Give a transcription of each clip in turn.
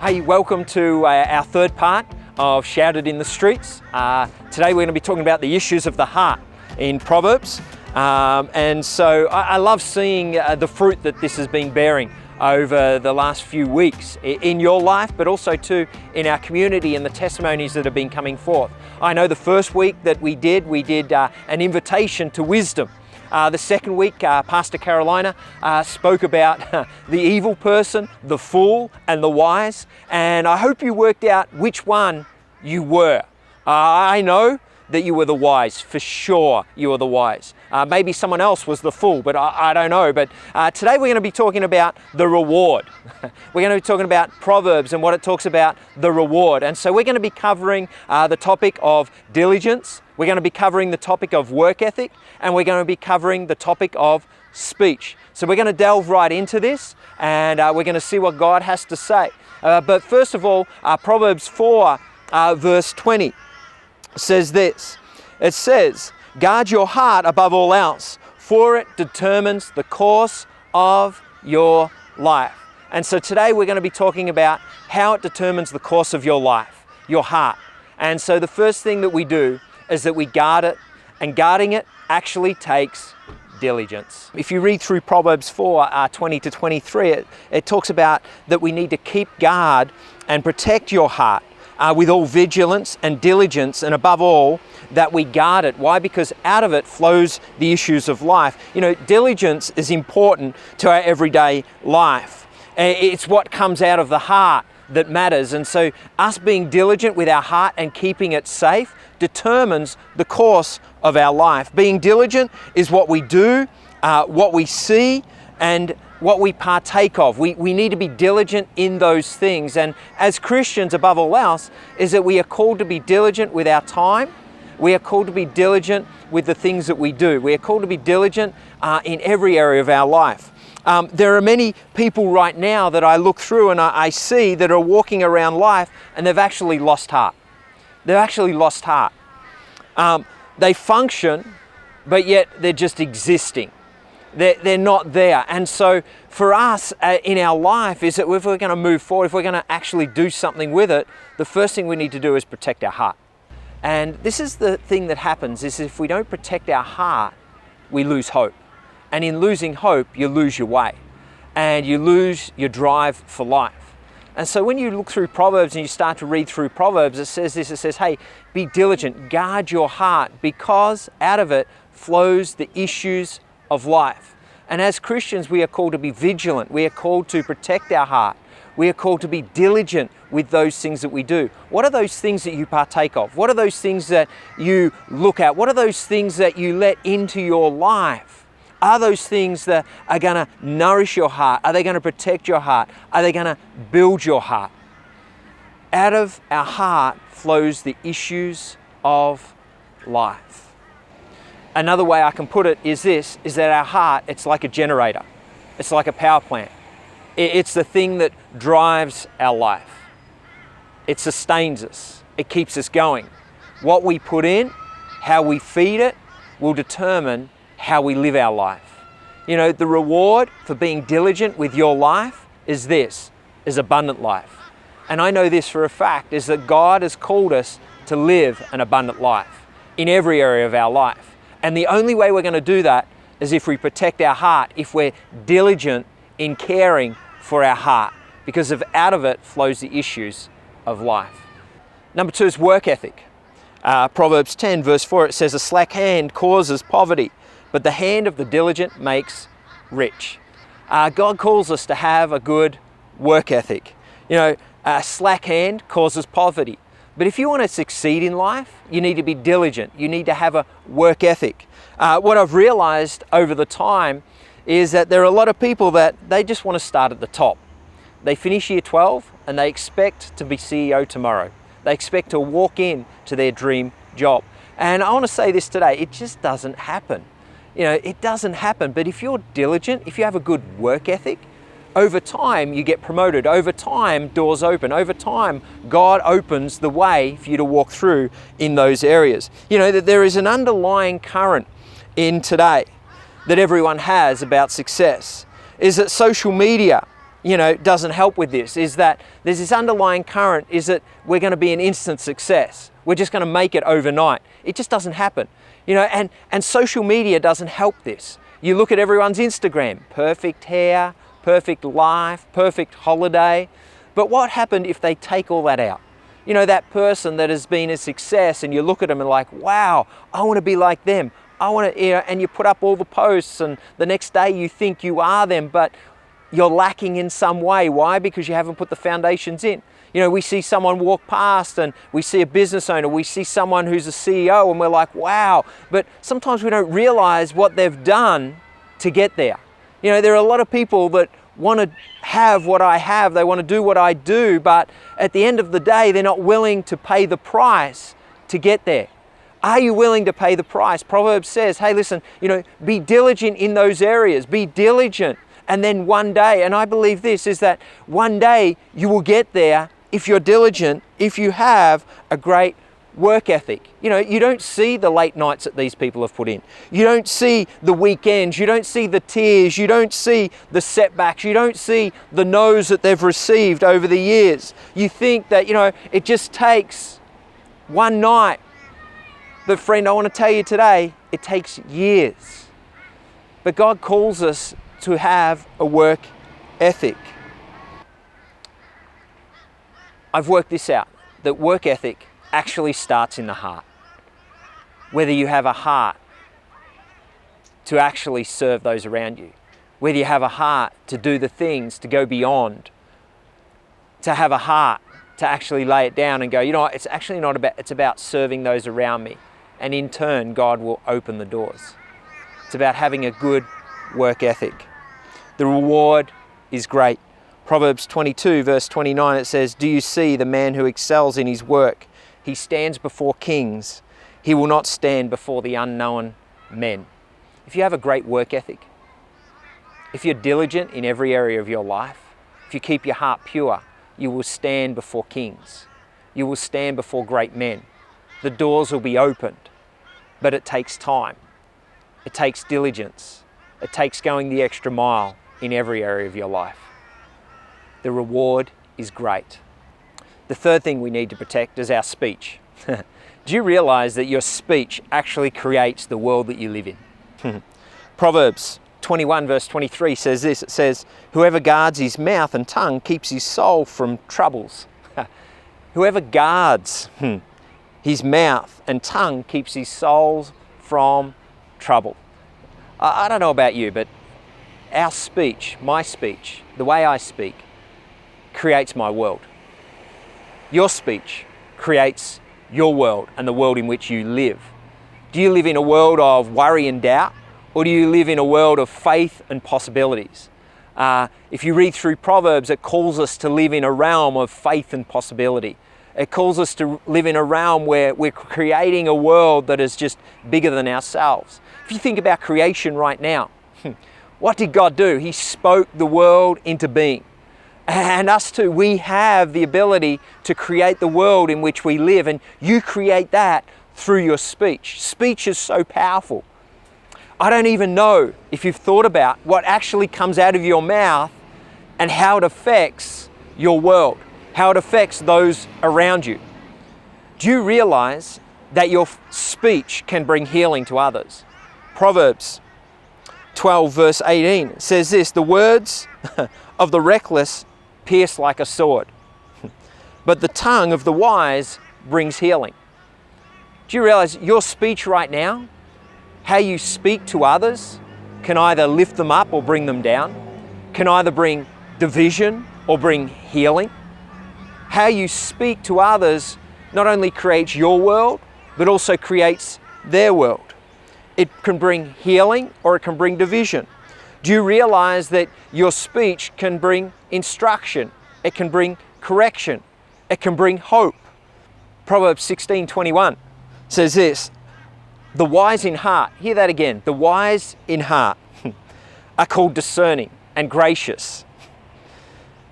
Hey, welcome to our third part of Shouted in the Streets. Today we're going to be talking about the issues of the heart in Proverbs. And so I love seeing the fruit that this has been bearing over the last few weeks in your life, but also too in our community and the testimonies that have been coming forth. I know the first week that we did an invitation to wisdom. The second week, Pastor Carolina spoke about the evil person, the fool, and the wise. And I hope you worked out which one you were. I know that you were the wise, for sure you were the wise. Maybe someone else was the fool, but I don't know. But today we're going to be talking about the reward. We're going to be talking about Proverbs and what it talks about the reward. And so we're going to be covering the topic of diligence. We're going to be covering the topic of work ethic, and we're going to be covering the topic of speech. So we're going to delve right into this, and we're going to see what God has to say. But first of all, Proverbs 4 verse 20 says this. It says, "Guard your heart above all else, for it determines the course of your life." And so today we're going to be talking about how it determines the course of your life, your heart. And so the first thing that we do is that we guard it, and guarding it actually takes diligence. If you read through Proverbs 4, 20 to 23, it talks about that we need to keep guard and protect your heart with all vigilance and diligence, and above all, that we guard it. Why? Because out of it flows the issues of life. You know, diligence is important to our everyday life. It's what comes out of the heart that matters. And so us being diligent with our heart and keeping it safe determines the course of our life. Being diligent is what we do, what we see, and what we partake of. We need to be diligent in those things. And as Christians, above all else, is that we are called to be diligent with our time. We are called to be diligent with the things that we do. We are called to be diligent in every area of our life. There are many people right now that I look through and I see that are walking around life and they've actually lost heart. They've actually lost heart. They function, but yet they're just existing. They're not there. And so for us in our life is that if we're going to move forward, if we're going to actually do something with it, the first thing we need to do is protect our heart. And this is the thing that happens, is if we don't protect our heart, we lose hope. And in losing hope, you lose your way and you lose your drive for life. And so when you look through Proverbs and you start to read through Proverbs, it says this, it says, hey, be diligent, guard your heart, because out of it flows the issues of life. And as Christians, we are called to be vigilant. We are called to protect our heart. We are called to be diligent with those things that we do. What are those things that you partake of? What are those things that you look at? What are those things that you let into your life? Are those things that are going to nourish your heart? Are they going to protect your heart? Are they going to build your heart? Out of our heart flows the issues of life. Another way I can put it is this, is that our heart, it's like a generator. It's like a power plant. It's the thing that drives our life. It sustains us. It keeps us going. What we put in, how we feed it, will determine how we live our life. You know, the reward for being diligent with your life is this, is abundant life. And I know this for a fact, is that God has called us to live an abundant life in every area of our life. And the only way we're going to do that is if we protect our heart, if we're diligent in caring for our heart, because out of it flows the issues of life. Number 2 is work ethic. Proverbs 10 verse 4, it says, "A slack hand causes poverty, but the hand of the diligent makes rich." God calls us to have a good work ethic. You know, a slack hand causes poverty. But if you want to succeed in life, you need to be diligent. You need to have a work ethic. What I've realized over the time is that there are a lot of people that they just want to start at the top. They finish year 12 and they expect to be CEO tomorrow. They expect to walk in to their dream job. And I want to say this today, it just doesn't happen. You know, it doesn't happen. But if you're diligent, if you have a good work ethic, over time you get promoted. Over time, doors open. Over time, God opens the way for you to walk through in those areas. You know, that there is an underlying current in today that everyone has about success, is that social media doesn't help with this, is that there's this underlying current, is that we're going to be an instant success. We're just going to make it overnight. It just doesn't happen. And social media doesn't help this. You look at everyone's Instagram, perfect hair, perfect life, perfect holiday. But what happened if they take all that out? That person that has been a success, and you look at them and like, wow, I want to be like them. I want to, and you put up all the posts, and the next day you think you are them, but you're lacking in some way. Why? Because you haven't put the foundations in. We see someone walk past, and we see a business owner, we see someone who's a CEO, and we're like, wow. But sometimes we don't realize what they've done to get there. There are a lot of people that want to have what I have, they want to do what I do, but at the end of the day, they're not willing to pay the price to get there. Are you willing to pay the price? Proverbs says, hey, listen, be diligent in those areas, be diligent. And then one day, and I believe this, is that one day you will get there if you're diligent, if you have a great work ethic. You don't see the late nights that these people have put in. You don't see the weekends. You don't see the tears. You don't see the setbacks. You don't see the no's that they've received over the years. You think that, it just takes one night. But friend, I want to tell you today, it takes years. But God calls us to have a work ethic. I've worked this out, that work ethic actually starts in the heart. Whether you have a heart to actually serve those around you, whether you have a heart to do the things, to go beyond, to have a heart to actually lay it down and go, it's actually not about, it's about serving those around me. And in turn, God will open the doors. It's about having a good work ethic. The reward is great. Proverbs 22 verse 29, it says, do you see the man who excels in his work? He stands before kings. He will not stand before the unknown men. If you have a great work ethic, if you're diligent in every area of your life, if you keep your heart pure, you will stand before kings. You will stand before great men. The doors will be opened, but it takes time. It takes diligence. It takes going the extra mile in every area of your life. The reward is great. The third thing we need to protect is our speech. Do you realize that your speech actually creates the world that you live in? Proverbs 21 verse 23 says this, it says, whoever guards his mouth and tongue keeps his soul from troubles. Whoever guards his mouth and tongue keeps his soul from trouble. I don't know about you, but our speech, my speech, the way I speak, creates my world. Your speech creates your world and the world in which you live. Do you live in a world of worry and doubt, or do you live in a world of faith and possibilities? If you read through Proverbs, it calls us to live in a realm of faith and possibility. It calls us to live in a realm where we're creating a world that is just bigger than ourselves. If you think about creation right now, what did God do? He spoke the world into being. And us too, we have the ability to create the world in which we live, and you create that through your speech. Speech is so powerful. I don't even know if you've thought about what actually comes out of your mouth and how it affects your world, how it affects those around you. Do you realize that your speech can bring healing to others? Proverbs 12 verse 18 says this, the words of the reckless pierce like a sword, but the tongue of the wise brings healing. Do you realize your speech right now, how you speak to others, can either lift them up or bring them down, can either bring division or bring healing? How you speak to others not only creates your world, but also creates their world. It can bring healing or it can bring division. Do you realize that your speech can bring instruction? It can bring correction. It can bring hope. Proverbs 16:21 says this, the wise in heart, hear that again, the wise in heart are called discerning and gracious,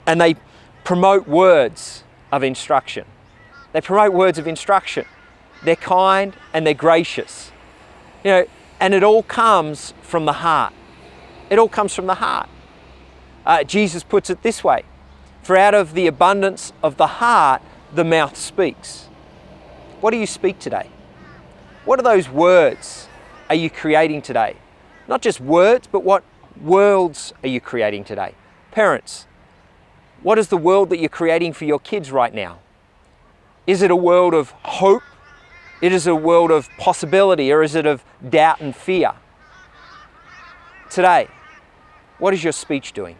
and they promote words of instruction. They promote words of instruction. They're kind and they're gracious. And it all comes from the heart. It all comes from the heart. Jesus puts it this way: for out of the abundance of the heart, the mouth speaks. What do you speak today? What are those words are you creating today? Not just words, but what worlds are you creating today? Parents, what is the world that you're creating for your kids right now? Is it a world of hope? Is it a world of possibility, or is it of doubt and fear? Today, what is your speech doing?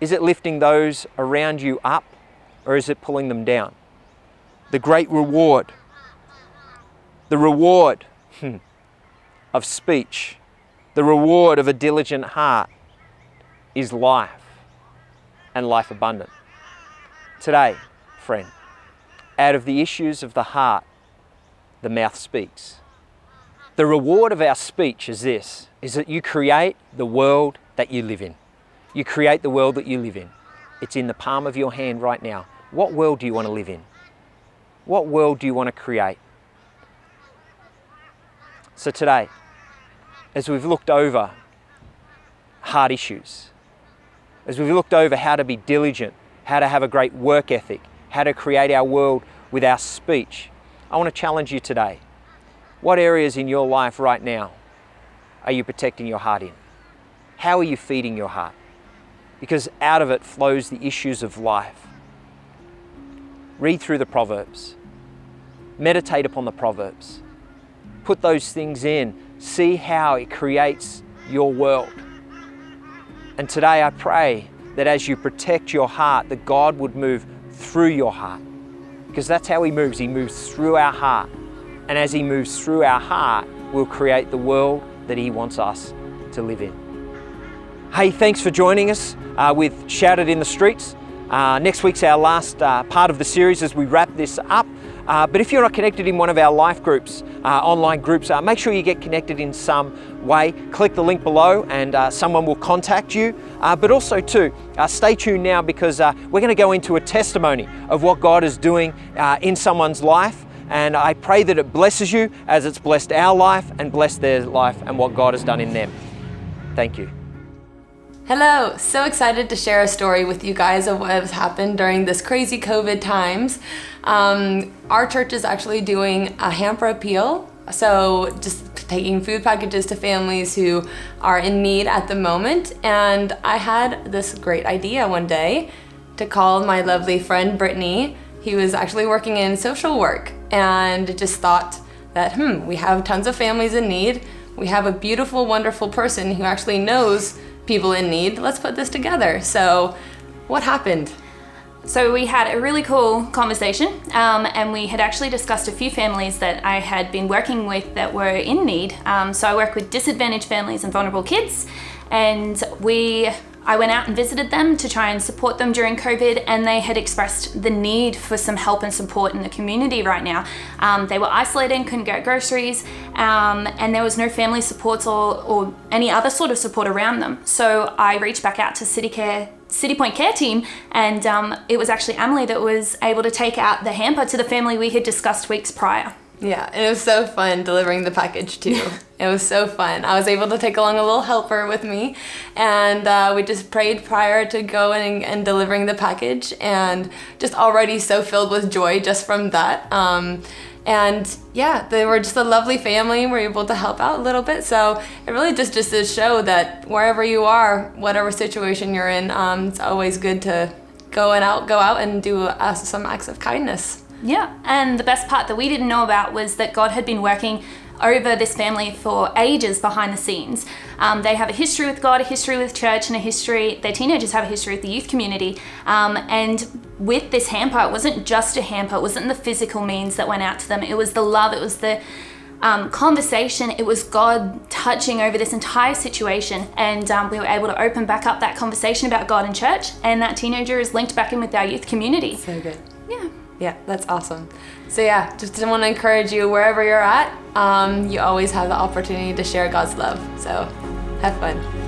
Is it lifting those around you up, or is it pulling them down? The great reward, the reward of speech, the reward of a diligent heart is life, and life abundant. Today, friend, out of the issues of the heart, the mouth speaks. The reward of our speech is this, is that you create the world that you live in. You create the world that you live in. It's in the palm of your hand right now. What world do you want to live in? What world do you want to create? So today, as we've looked over heart issues, as we've looked over how to be diligent, how to have a great work ethic, how to create our world with our speech, I want to challenge you today. What areas in your life right now are you protecting your heart in? How are you feeding your heart? Because out of it flows the issues of life. Read through the Proverbs. Meditate upon the Proverbs. Put those things in. See how it creates your world. And today I pray that as you protect your heart, that God would move through your heart. Because that's how He moves. He moves through our heart. And as He moves through our heart, we'll create the world that He wants us to live in. Hey, thanks for joining us with Shouted in the Streets. Next week's our last part of the series as we wrap this up. But if you're not connected in one of our life groups, online groups, make sure you get connected in some way. Click the link below and someone will contact you. But also too, stay tuned now because we're going to go into a testimony of what God is doing in someone's life. And I pray that it blesses you as it's blessed our life and blessed their life and what God has done in them. Thank you. Hello, so excited to share a story with you guys of what has happened during this crazy COVID times. Our church is actually doing a hamper appeal, so just taking food packages to families who are in need at the moment. And I had this great idea one day to call my lovely friend Brittany. He was actually working in social work and just thought that, we have tons of families in need. We have a beautiful, wonderful person who actually knows people in need. Let's put this together. So what happened? So we had a really cool conversation and we had actually discussed a few families that I had been working with that were in need. So I work with disadvantaged families and vulnerable kids, and I went out and visited them to try and support them during COVID, and they had expressed the need for some help and support in the community right now. They were isolated, couldn't get groceries, and there was no family supports or any other sort of support around them. So I reached back out to City Point Care Team, and it was actually Emily that was able to take out the hamper to the family we had discussed weeks prior. Yeah, and it was so fun delivering the package too. It was so fun. I was able to take along a little helper with me, and we just prayed prior to going and delivering the package, and just already so filled with joy just from that. And yeah, they were just a lovely family. We're able to help out a little bit. So it really just to show that wherever you are, whatever situation you're in, it's always good to go out and do some acts of kindness. Yeah, and the best part that we didn't know about was that God had been working over this family for ages behind the scenes. They have a history with God, a history with church, and their teenagers have a history with the youth community. And with this hamper, it wasn't just a hamper, it wasn't the physical means that went out to them, it was the love, it was the conversation, it was God touching over this entire situation. And we were able to open back up that conversation about God and church, and that teenager is linked back in with our youth community. So good. Yeah. Yeah, that's awesome. So yeah, just want to encourage you wherever you're at, you always have the opportunity to share God's love. So have fun.